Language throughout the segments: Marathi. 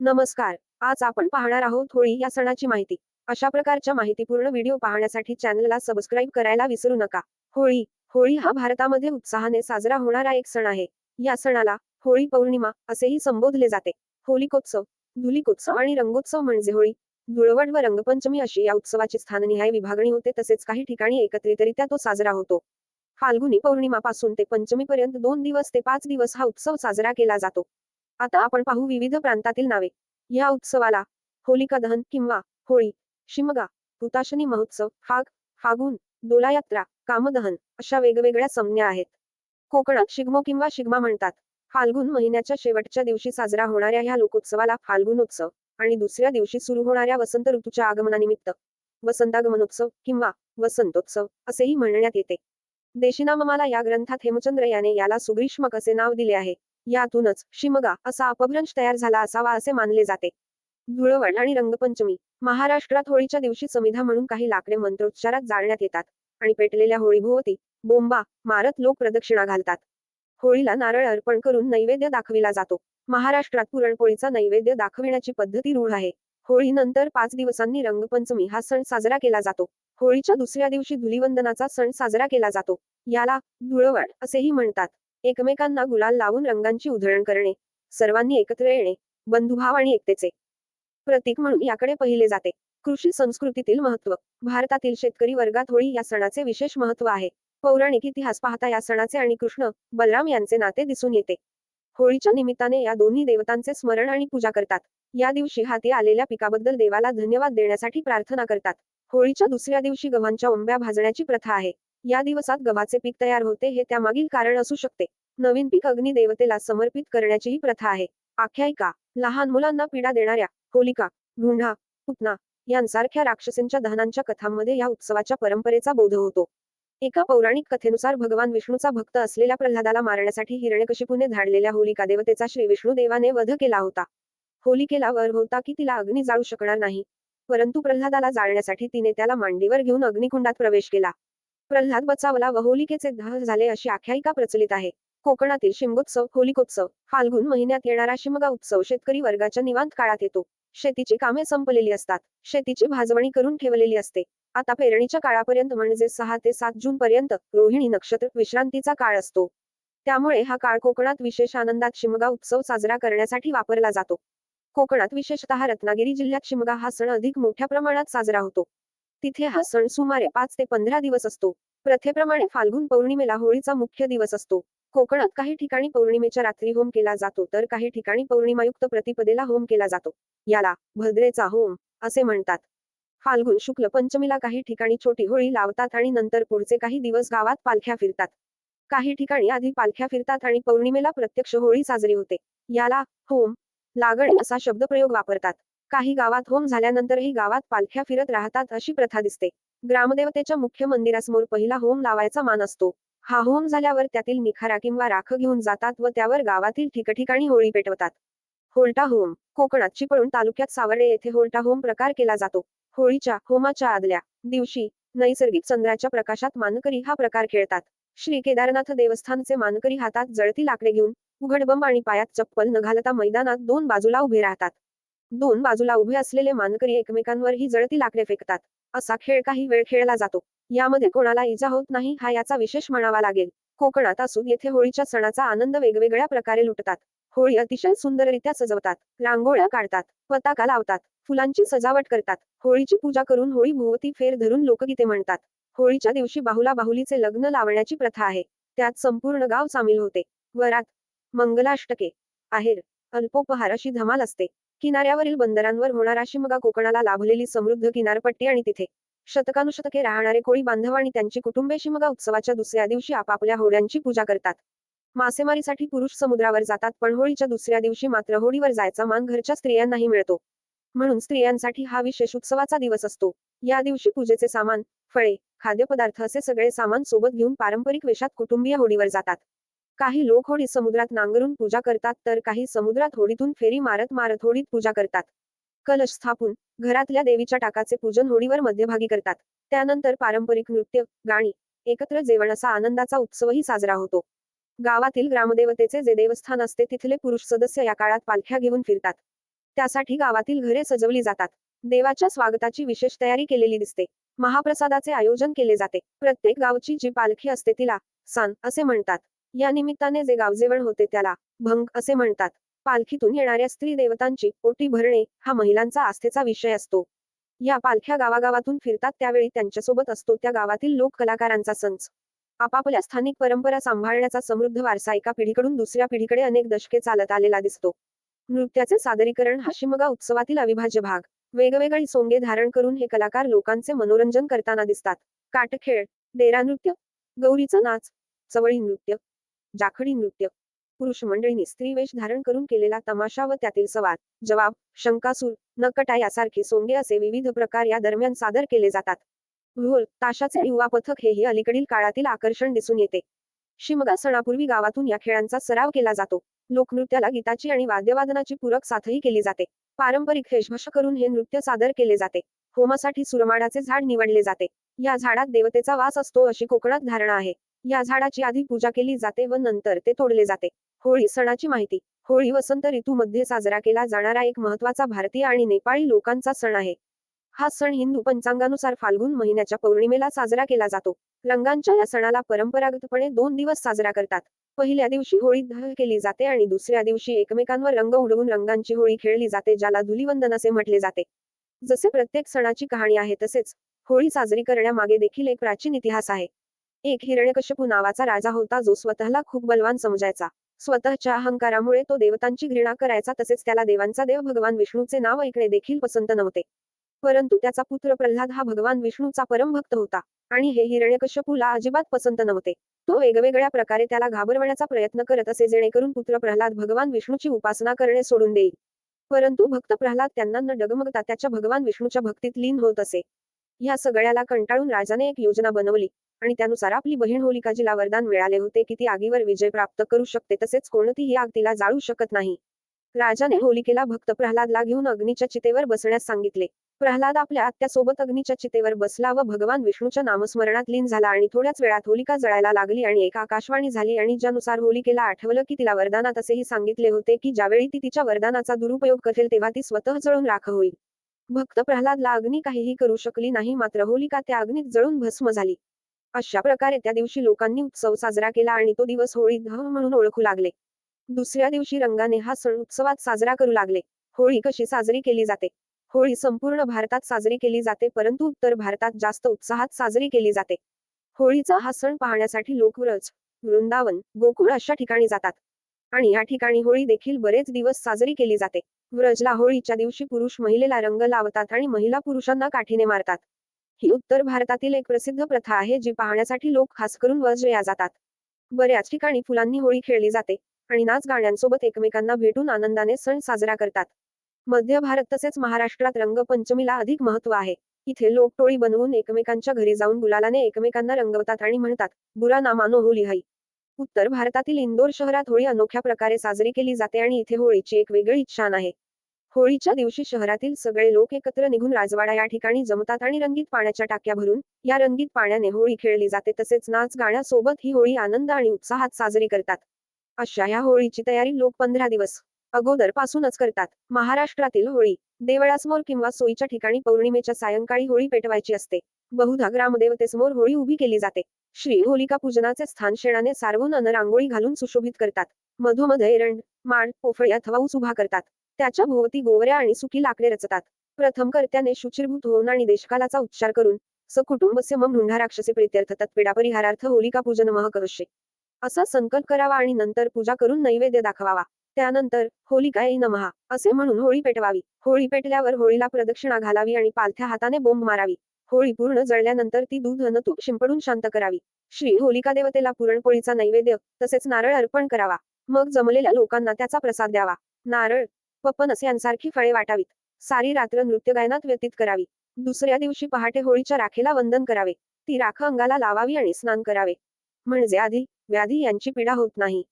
नमस्कार. आज आपण पाहणार आहोत होळी या सणाची माहिती. अशा प्रकारच्या माहितीपूर्ण व्हिडिओ पाहण्यासाठी चॅनलला सबस्क्राईब करायला विसरू नका. होळी होळी हा भारतामध्ये उत्साहाने साजरा होणारा एक सण आहे. या सणाला होळी पौर्णिमा असेही संबोधले जाते. होलिकोत्सव, धुलिकोत्सव आणि रंगोत्सव म्हणजे होळी, धुळवड व रंगपंचमी अशी या उत्सवाची स्थाननिहाय विभागणी होते. तसेच काही ठिकाणी एकत्रितरित्या तो साजरा होतो. फाल्गुनी पौर्णिमापासून ते पंचमीपर्यंत 2 दिवस ते 5 दिवस हा उत्सव साजरा केला जातो. आता आपण पाहू विविध प्रांतातील नावे. या उत्सवाला होलिका दहन किंवा होळी, शिमगा, हुताशनी महोत्सव, फागुन, दोलायात्रा, कामदहन अशा वेगवेगळ्या संज्ञा आहेत. कोकणात शिगमो किंवा शिगमा म्हणतात. फाल्गुन महिन्याच्या शेवटच्या दिवशी साजरा होणाऱ्या ह्या लोकोत्सवाला फाल्गुनोत्सव आणि दुसऱ्या दिवशी सुरू होणाऱ्या वसंत ऋतूच्या आगमनानिमित्त वसंतागमनोत्सव किंवा वसंतोत्सव असेही म्हणण्यात येते. देशीनाममाला या ग्रंथात हेमचंद्र याने याला सुग्रीष्मक असे नाव दिले आहे. यातूनच शिमगा असा अपभ्रंश तयार झाला असावा असे मानले जाते. धुळवड आणि रंगपंचमी. महाराष्ट्रात होळीच्या दिवशी समिधा म्हणून काही लाकडे मंत्रोच्चारात जाळण्यात येतात आणि पेटलेल्या होळीभोवती बोंबा मारत लोक प्रदक्षिणा घालतात. होळीला नारळ अर्पण करून नैवेद्य दाखविला जातो. महाराष्ट्रात पुरणपोळीचा नैवेद्य दाखविण्याची पद्धती रूढ आहे. होळीनंतर 5 दिवसांनी रंगपंचमी हा सण साजरा केला जातो. होळीच्या दुसऱ्या दिवशी धुलिवंदनाचा सण साजरा केला जातो. याला धुळवड असेही म्हणतात. एकमेकांना गुलाल लावून रंगांची उधळण करणे, सर्वांनी एकत्र येणे, बंधुभाव आणि एकतेचे प्रतीक म्हणून याकडे पाहिले जाते. कृषी संस्कृतीतील महत्त्व. भारतातील शेतकरी वर्गात होळी या सणाचे विशेष महत्त्व आहे. पौराणिक इतिहास पाहता या सणाचे आणि कृष्ण, बलराम यांचे नाते दिसून येते. होळीच्या निमित्ताने या दोन्ही देवतांचे स्मरण आणि पूजा करतात. या दिवशी हाती आलेल्या पिकाबद्दल देवाला धन्यवाद देण्यासाठी प्रार्थना करतात. होळीच्या दुसऱ्या दिवशी गव्हांच्या ओंब्या भाजण्याची प्रथा आहे. या दिवसात गव्हाचे पीक तयार होते हे त्यामागील कारण असू शकते. नवीन पीक अग्निदेवतेला समर्पित करण्याची ही प्रथा आहे. आख्यायिका. लहान मुलांना पीडा देणाऱ्या होलिका, ढुंढा, पुतना यांसारख्या राक्षसींच्या दहनांच्या कथांमध्ये या उत्सवाच्या परंपरेचा बोध होतो. एका पौराणिक कथेनुसार भगवान विष्णूचा भक्त असलेल्या प्रल्हादाला मारण्यासाठी हिरण्यकशिपूने धाडलेल्या होलिका देवतेचा श्री विष्णुदेवाने वध केला होता. होलिकेला वर होता की तिला अग्नी जाळू शकणार नाही, परंतु प्रल्हादाला जाळण्यासाठी तिने त्याला मांडीवर घेऊन अग्निकुंडात प्रवेश केला. प्रल्हाद बचावला व होलिकेचे दहन झाले अशी आख्यायिका प्रचलित आहे. कोकणातील शिमगोत्सव, होलिकोत्सव. फाल्गुन महिन्यात येणारा शिमगा उत्सव शेतकरी वर्गाच्या निवांत काळात येतो. शेतीची कामे संपलेली असतात. शेतीची भाजवणी करून ठेवलेली असते. आता पेरणीच्या काळापर्यंत म्हणजे 6 ते 7 जून पर्यंत रोहिणी नक्षत्र विश्रांतीचा काळ असतो. त्यामुळे हा काळ कोकणात विशेष आनंदात शिमगा उत्सव साजरा करण्यासाठी वापरला जातो. कोकणात विशेषतः रत्नागिरी जिल्ह्यात शिमगा हा सण अधिक मोठ्या प्रमाणात साजरा होतो. तिथे हा सण सुमारे 5 ते 15 दिवस असतो. प्रथेप्रमाणे फाल्गुन पौर्णिमेला होळीचा मुख्य दिवस असतो. कोकणात काही ठिकाणी पौर्णिमेच्या रात्री होम केला जातो तर काही ठिकाणी पौर्णिमायुक्त प्रतिपदेला होम केला जातो. याला भद्रेचा होम असे म्हणतात. फाल्गुन शुक्ल पंचमीला काही ठिकाणी छोटी होळी लावतात आणि नंतर पुढचे काही दिवस गावात पालख्या फिरतात. काही ठिकाणी आधी पालख्या फिरतात आणि पौर्णिमेला प्रत्यक्ष होळी साजरी होते. याला होम लागण असा शब्दप्रयोग वापरतात. काही गावात होम झाल्यानंतरही गावात पालख्या फिरत राहतात अशी प्रथा दिसते. ग्रामदेवतेच्या मुख्य मंदिरासमोर पहिला होम लावायचा मान असतो. हा होम झाल्यावर त्यातील निखारा किंवा राख घेऊन जातात व त्यावर गावातील ठिकठिकाणी होळी पेटवतात. होल्टा होम. कोकणात चिपळूण तालुक्यात सावर्डे येथे होल्टा होम प्रकार केला जातो. होळीच्या होमाच्या आदल्या दिवशी नैसर्गिक चंद्राच्या प्रकाशात मानकरी हा प्रकार खेळतात. श्री केदारनाथ देवस्थानचे मानकरी हातात जळती लाकडे घेऊन, उघड बंब आणि पायात चप्पल न घालता मैदानात 2 बाजूला उभे राहतात. 2 बाजूला उभे असलेले मानकरी एकमेकांवर ही जळती लाकडे फेकतात. असा खेळ काही वेळ खेळला जातो. यामध्ये कोणाला इजा होत नाही हा याचा विशेष म्हणावा लागेल. कोकणात असू येथे होळीच्या सणाचा आनंद वेगवेगळ्या प्रकारे लुटतात. होळी अतिशय सुंदररित्या सजवतात. रांगोळ्या काढतात. पताका लावतात. फुलांची सजावट करतात. होळीची पूजा करून होळी भोवती फेर धरून लोकगीते म्हणतात. होळीच्या दिवशी बाहुला बाहुलीचे लग्न लावण्याची प्रथा आहे. त्यात संपूर्ण गाव सामील होते. वरात, मंगलाष्टके, आहेर, अल्पोपहार अशी धमाल असते. किनाऱ्यावरील बंदरांवर होणारा शिमगा कोकणाला लाभलेली समृद्ध किनारपट्टी आणि तिथे शतकानुशतके राहणारे कोळी बांधव आणि त्यांची कुटुंबे शिमगा उत्सवाच्या दुसऱ्या दिवशी आपापल्या होड्यांची पूजा करतात. मासेमारीसाठी पुरुष समुद्रावर जातात पण होळीच्या दुसऱ्या दिवशी मात्र होडीवर जायचा मान घरच्या स्त्रियांनाही मिळतो. म्हणून स्त्रियांसाठी हा विशेष उत्सवाचा दिवस असतो. या दिवशी पूजेचे सामान, फळे, खाद्यपदार्थ असे सगळे सामान सोबत घेऊन पारंपरिक वेशात कुटुंबीय होडीवर जातात. काही लोक होडी समुद्रात नांगरून पूजा करतात तर काही समुद्रात होडीतून फेरी मारत मारत होडीत पूजा करतात. कलश स्थापून घरातल्या देवीच्या टाकाचे पूजन होडीवर मध्यभागी करतात. त्यानंतर पारंपरिक नृत्य, गाणी, एकत्र जेवण असा आनंदाचा उत्सवही साजरा होतो. गावातील ग्रामदेवतेचे जे देवस्थान असते तिथले पुरुष सदस्य या काळात पालख्या घेऊन फिरतात. त्यासाठी गावातील घरे सजवली जातात. देवाच्या स्वागताची विशेष तयारी केलेली दिसते. महाप्रसादाचे आयोजन केले जाते. प्रत्येक गावची जी पालखी असते तिला सान असे म्हणतात. या निमित्ताने जे गावजेवण होते त्याला भंग असे म्हणतात. पालखीतून येणाऱ्या स्त्री देवतांची ओटी भरणे हा महिलांचा आस्थेचा विषय असतो. या पालख्या गावागावातून फिरतात त्यावेळी त्यांच्यासोबत असतो त्या गावातील लोक कलाकारांचा संच. आपापल्या स्थानिक परंपरा सांभाळण्याचा समृद्ध वारसा एका पिढीकडून दुसऱ्या पिढीकडे अनेक दशके चालत आलेला दिसतो. नृत्याचे सादरीकरण हा शिमगा उत्सवातील अविभाज्य भाग. वेगवेगळी सोंगे धारण करून हे कलाकार लोकांचे मनोरंजन करताना दिसतात. काटखेळ, डेरा नृत्य, गौरीचा नाच, चवळी नृत्य, जाखडी नृत्य, पुरुष मंडळींनी स्त्रीवेश धारण करून केलेला तमाशा व त्यातील सवाल, जवाब, शंकासूर, नकटा यासारखे सोंगे असे विविध प्रकार या दरम्यान सादर केले जातात. ढोल, ताशाचे युवा पथक हेही अलीकडील काळातील आकर्षण दिसून येते. शिमगा सणापूर्वी गावातून या खेळांचा सराव केला जातो. लोकनृत्याला गीताची आणि वाद्यवादनाची पूरक साथही केली जाते. पारंपरिक वेशभूषा करून हे नृत्य सादर केले जाते. होमासाठी सुरमाडाचे झाड निवडले जाते. या झाडात देवतेचा वास असतो अशी कोकणात धारणा आहे. या झाडाची आधी पूजा केली जाते व नंतर ते तोडले जाते. होळी सणाची माहिती. होळी वसंत ऋतूमध्ये साजरा केला जाणारा एक महत्त्वाचा भारतीय आणि नेपाळी लोकांचा सण आहे. हा सण हिंदू पंचांगानुसार फाल्गुन महिन्याच्या पौर्णिमेला साजरा केला जातो. रंगांच्या या सणाला परंपरागतपणे 2 दिवस साजरा करतात. पहिल्या दिवशी होळी दहन केली जाते आणि दुसऱ्या दिवशी एकमेकांवर रंग उडवून रंगांची होळी खेळली जाते ज्याला धुलीवंदन असे म्हटले जाते. जसे प्रत्येक सणाची कहाणी आहे तसेच होळी साजरी करण्यामागे देखील एक प्राचीन इतिहास आहे. एक हिरण्यकश्यपू नावाचा राजा होता जो स्वतःला खूप बलवान समजायचा. स्वतःच्या अहंकारामुळे तो देवतांची घृणा करायचा तसेच त्याला देवांचा देव भगवान विष्णूचे नाव ऐकणे देखील पसंत नव्हते. परंतु त्याचा पुत्र प्रल्हाद हा भगवान विष्णूचा परमभक्त होता आणि हे हिरण्यकश्यपूला अजिबात पसंत नव्हते. तो वेगवेगळ्या प्रकारे त्याला घाबरवण्याचा प्रयत्न करत असे जेणेकरून पुत्र प्रल्हाद भगवान विष्णूची उपासना करणे सोडून देईल. परंतु भक्त प्रल्हाद त्यांना न डगमगता त्याच्या भगवान विष्णूच्या भक्तीत लीन होत असे. या सगळ्याला कंटाळून राजाने एक योजना बनवली आणि त्यानुसार आपली बहीण होलिका जिला वरदान मिळाले होते की ती आगीवर विजय प्राप्त करू शकते तसेच कोणतीही आग तिला जाळू शकत नाही. राजाने होलिकेला भक्त प्रल्हादला घेऊन अग्नीच्या चितेवर बसण्यास सांगितले. प्रल्हाद आपल्या आत्यासोबत अग्नीच्या चितेवर बसला व भगवान विष्णूच्या नामस्मरणात लीन झाला आणि थोड्याच वेळात होलिका जळायला लागली आणि एक आकाशवाणी झाली आणि ज्यानुसार होलिकेला आठवलं की तिला वरदानात असेही सांगितले होते की ज्यावेळी ती तिच्या वरदानाचा दुरुपयोग करेल तेव्हा ती स्वतः जळून राख होईल. भक्त प्रल्हादला अग्नी काहीही करू शकली नाही मात्र होलिका त्या अग्नीत जळून भस्म झाली. अशा प्रकारे त्या दिवशी लोकांनी उत्सव साजरा केला आणि तो दिवस होळी दहन म्हणून ओळखू लागले. दुसऱ्या दिवशी रंगाने हा सण उत्सवात साजरा करू लागले. होळी कशी साजरी केली जाते? होळी संपूर्ण भारतात साजरी केली जाते परंतु उत्तर भारतात जास्त उत्साहात साजरी केली जाते. होळीचा हा सण पाहण्यासाठी लोक व्रज, वृंदावन, गोकुळ अशा ठिकाणी जातात. आणि या ठिकाणी होळी देखील बरेच दिवस साजरी केली जाते. व्रजला होळीच्या दिवशी पुरुष महिलेला रंग लावतात आणि महिला पुरुषांना काठीने मारतात. ही उत्तर भारतातील एक प्रसिद्ध प्रथा आहे जी पाहण्यासाठी लोक खास करून व्रजला जातात. बऱ्याच ठिकाणी फुलांनी होळी खेळली जाते आणि नाच गाण्यांसोबत एकमेकांना भेटून आनंदाने सण साजरा करतात. मध्य भारत तसेच महाराष्ट्रात रंगपंचमीला अधिक महत्त्व आहे. इथे लोक टोळी बनवून एकमेकांच्या घरी जाऊन गुलालाने एकमेकांना रंगवतात आणि म्हणतात, बुरा ना मानो होली है. उत्तर भारतातील इंदोर शहरात होळी अनोख्या प्रकारे साजरी केली जाते आणि इथे होळीची एक वेगळीच शान आहे. होळीच्या दिवशी शहरातील सगळे लोक एकत्र निघून राजवाडा या ठिकाणी जमतात आणि रंगीत पाण्याच्या टाक्या भरून या रंगीत पाण्याने होळी खेळली जाते तसेच नाच गाण्यासोबत ही होळी आनंद आणि उत्साहात साजरी करतात. अशा या होळीची तयारी लोक 15 दिवस अगोदर पासूनच करतात. महाराष्ट्रातील होळी देवळासमोर किंवा सोयीच्या ठिकाणी पौर्णिमेच्या सायंकाळी होळी पेटवायची असते. बहुधा ग्रामदेवतेसमोर होळी उभी केली जाते. श्री होलिका पूजनाचे स्थान शेणाने सारवून अन रांगोळी घालून सुशोभित करतात. मधोमध एरंड, माड, पोफळी अथवा ऊस उभा करतात. त्याच्या भोवती गोवऱ्या आणि सुकी लाकडे रचतात. प्रथम कर्त्याने शुचिर्भूत होऊन आणि देशकालाचा उच्चार करून सकुटुंबस्य मम ढुंढाराक्षसे प्रीत्यर्थ तत्पीडा परिहारार्थ होलिका पूजन महकर्षे असा संकल्प करावा आणि नंतर पूजा करून नैवेद्य दाखवावा. त्यानंतर होलिकायै नमः असे म्हणून होळी पेटवावी. होळी पेटल्यावर होळीला प्रदक्षिणा घालावी आणि पालथ्या हाताने बोंब मारावी. होळी पूर्ण जळल्यानंतर ती दूध अन तूप शिंपडून शांत करावी. श्री होलिका देवतेला पुरणपोळीचा नैवेद्य तसेच नारळ अर्पण करावा. मग जमलेल्या लोकांना त्याचा प्रसाद द्यावा. नारळ, पपनस यांसारखी फळे वाटावीत. सारी रात्र नृत्यगायनात व्यतीत करावी. दुसऱ्या दिवशी पहाटे होळीच्या राखेला वंदन करावे. ती राख अंगाला लावावी आणि स्नान करावे. म्हणजे आधी, व्याधी यांची पीडा होत नाही.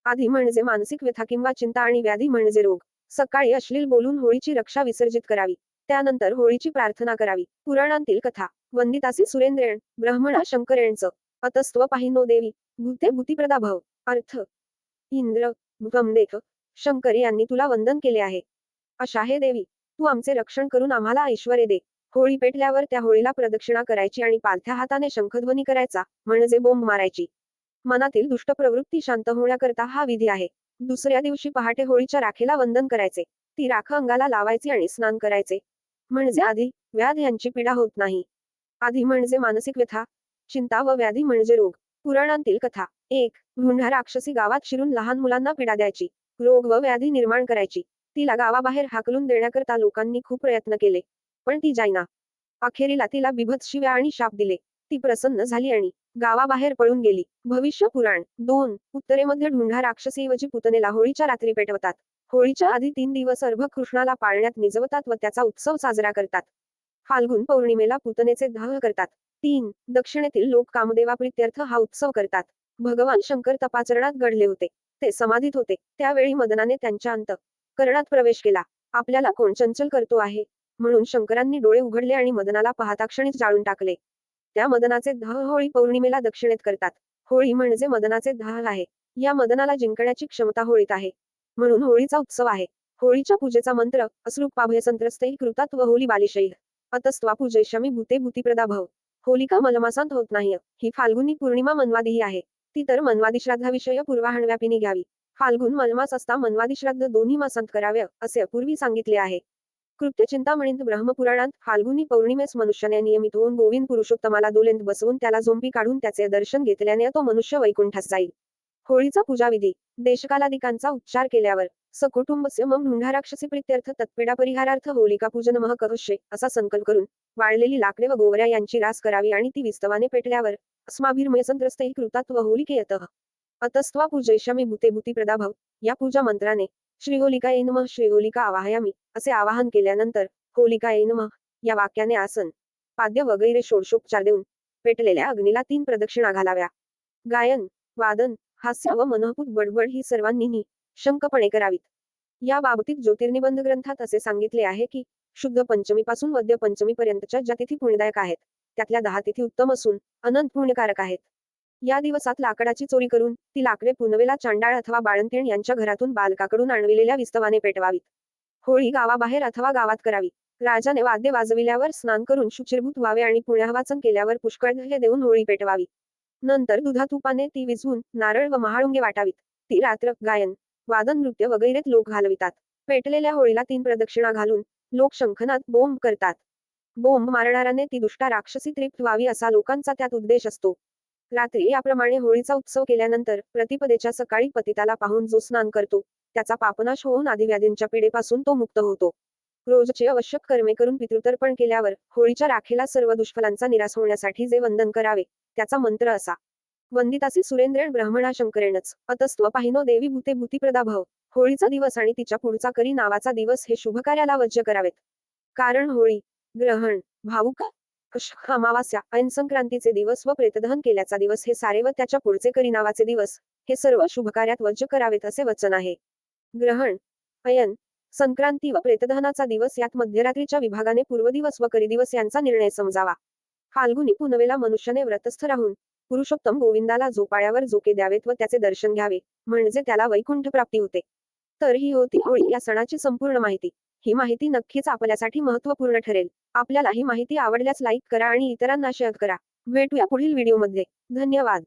आधी म्हणजे मानसिक व्यथा किंवा चिंता आणि व्याधी म्हणजे रोग. सकाळी अश्लील बोलून होळीची रक्षा विसर्जित करावी. त्यानंतर होळीची प्रार्थना करावी. पुराणांतील कथा वंदितासी सुरेंद्रेण ब्रह्मणा शंकरेणच अतस्त्व पाहिनो देवी भूते भूतिप्रदा भव. अर्थ इंद्र ब्रह्मदेव शंकर यांनी तुला वंदन केले आहे. अशा हे देवी, तू आमचे रक्षण करून आम्हाला ऐश्वर्य दे. होळी पेटल्यावर त्या होळीला प्रदक्षिणा करायची आणि पालथ्या हाताने शंखध्वनी करायचा, म्हणजे बोंब मारायची. मनातील दुष्ट प्रवृत्ती शांत होण्याकरता हा विधी आहे. दुसऱ्या दिवशी पहाटे होळीच्या राखेला वंदन करायचे. ती राख अंगाला लावायची आणि स्नान करायचे. म्हणजे आधी, व्याध यांची पीडा होत नाही. आधी म्हणजे मानसिक व्यथा, चिंता व व्याधी म्हणजे रोग. पुराणांतील कथा. 1. ढुंढा राक्षसी गावात शिरून लहान मुलांना पीडा द्यायची. रोग व व्याधी निर्माण करायची. तिला गावाबाहेर हाकलून देण्याकरता लोकांनी खूप प्रयत्न केले. पण ती जाईना. अखेरीला तिला बिभत्स शिव्या आणि शाप दिले. ती प्रसन्न झाली आणि गावाबाहेर पळून गेली. भविष्य पुराण. 2. उत्तरेमध्ये ढुंढा राक्षसीऐवजी पुतनेला होळीच्या रात्री पेटवतात. होळीच्या आधी 3 दिवस अर्भ कृष्णाला पाळण्यात निजवतात व त्याचा उत्सव साजरा करतात. फाल्गुन पौर्णिमेला पुतनेचे दहन करतात. 3. दक्षिणेतील लोक कामदेवाप्रीत्यर्थ हा उत्सव करतात. भगवान शंकर तपाचरणात गढले होते. ते समाधीत होते. त्यावेळी मदनाने त्यांच्या अंतःकरणात प्रवेश केला. आपल्याला कोण चंचल करतो आहे? म्हणून शंकरांनी डोळे उघडले आणि मदनाला पाहता क्षणीच जाळून टाकले. त्या मदनाचे दहन होळी पौर्णिमेला दक्षिणेत करतात. होळी म्हणजे मदनाचे दहन आहे. या मदनाला जिंकण्याची क्षमता होळीत आहे. म्हणून होळीचा उत्सव आहे. होळीच्या पूजेचा मंत्र अस्रूपाभयसंत्रस्तैः कृतात व होली बालिशैः अतस्त्वा पूजयिष्यामि भूते भूतिप्रदा भव. होलिका मलमासांत होत नाही. ही फाल्गुनी पौर्णिमा मनवादीही आहे. ती तर मनवादी श्राद्धाविषय पूर्वाहणव्यापिनी घ्यावी. फाल्गुन मलमास असता मनवादी श्राद्ध दोन्ही मासांत करावे, असे पूर्वी सांगितले आहे. कृत्यचिंतामणींत ब्रह्मपुराणात फाल्गुनी पौर्णिमेस मनुष्याने नियमित होऊन गोविंद पुरुषोत्तमाला दोलेंत बसवून त्याला झोंपी काढून त्याचे दर्शन घेतल्याने तो मनुष्य वैकुंठास जाईल. होळीचा पूजाविधी. देशकालादिकांचा उच्चार केल्यावर सकुटुंबस्य मम ढुंढा राक्षसी प्रीत्यर्थ तत्पीडा परिहारार्थ होलिका पूजन मह करुष्ये असा संकल्प करून वाळलेली लाकडे व गोवऱ्या यांची रास करावी आणि ती विस्तवाने पेटल्यावर अस्माभिर्मयसंत्रस्तैः कृतात व होलिकेयतः अतस्त्वा पूजयिष्यामि भूते भूतिप्रदा भव या पूजा मंत्राने श्रीहोलिकायै नमः श्रीहोलिका आवाहयामी असे आवाहन केल्यानंतर होलिकायै नमः या वाक्याने आसन, पाद्य वगैरे षोडशोपचार देऊन पेटलेल्या अग्नीला 3 प्रदक्षिणा घालाव्या. गायन, वादन, हास्य व मनःपूत बडबड ही सर्वांनी निःशंकपणे करावीत. या बाबतीत ज्योतिर्निबंध ग्रंथात असे सांगितले आहे की शुद्ध पंचमीपासून वद्य पंचमीपर्यंतच्या ज्या तिथी पुण्यदायक आहेत, त्यातल्या 10 तिथी उत्तम असून अनंत पुण्यकारक आहेत. या दिवसात लाकडाची चोरी करून ती लाकडे पुनवेला चांडाळ अथवा बाळंतीण यांच्या घरातून बालकाकडून आणविलेल्या विस्तवाने पेटवावीत. होळी गावाबाहेर अथवा गावात करावी. राजाने वाद्य वाजविल्यावर स्नान करून शुचिर्भूत व्हावे आणि पुण्याहवाचन केल्यावर पुष्कळ दह्य देऊन होळी पेटवावी. नंतर दुधातुपाने ती विझवून नारळ व महाळुंगे वाटावीत. ती रात्र गायन, वादन, नृत्य वगैरेत लोक घालवितात. पेटलेल्या होळीला 3 प्रदक्षिणा घालून लोक शंखनाद बोंब करतात. बोंब मारणाऱ्याने ती दुष्टा राक्षसी तृप्त व्हावी असा लोकांचा त्यात उद्देश असतो. रात्री याप्रमाणे होळीचा उत्सव केल्यानंतर प्रतिपदेच्या सकाळी पतिताला पाहून जो स्नान करतो, त्याचा पापनाश होऊन आदिव्याधींच्या पीडेपासून तो मुक्त होतो. रोजचे आवश्यक कर्मे करून पितृतर्पण केल्यावर होळीच्या राखेला सर्व दुष्फलांचा निराश होण्यासाठी जे वंदन करावे, त्याचा मंत्र असा. वंदितासी सुरेंद्रेण ब्रह्मणा शंकरेणच अतस्त्व पाहिनो देवी भूते भूतिप्रदा भव. होळीचा दिवस आणि तिच्या पुढचा करी नावाचा दिवस हे शुभ कार्याला वज्य करावेत. कारण होळी, ग्रहण, भावुक अमावास्या, ऐन संक्रांतीचे दिवस व प्रेतदहन केल्याचा दिवस हे सारे व त्याच्या पुढचे करी नावाचे दिवस हे सर्व शुभकार्यात वज्य करावेत असे वचन आहे. ग्रहण, अयन, संक्रांती व प्रेतदहनाचा दिवस यात मध्यरात्रीच्या विभागाने पूर्वदिवस व करीदिवस यांचा निर्णय समजावा. फाल्गुनी पुनवेला मनुष्याने व्रतस्थ राहून पुरुषोत्तम गोविंदाला झोपाळ्यावर झोके द्यावेत व त्याचे दर्शन घ्यावे, म्हणजे त्याला वैकुंठ प्राप्ती होते. तर ही होती होळी या सणाची संपूर्ण माहिती. ही माहिती नक्कीच आपल्यासाठी महत्त्वपूर्ण ठरेल. आपल्याला ही माहिती आवडल्यास लाईक करा आणि इतरांना शेअर करा. भेटूया पुढील व्हिडिओमध्ये. धन्यवाद.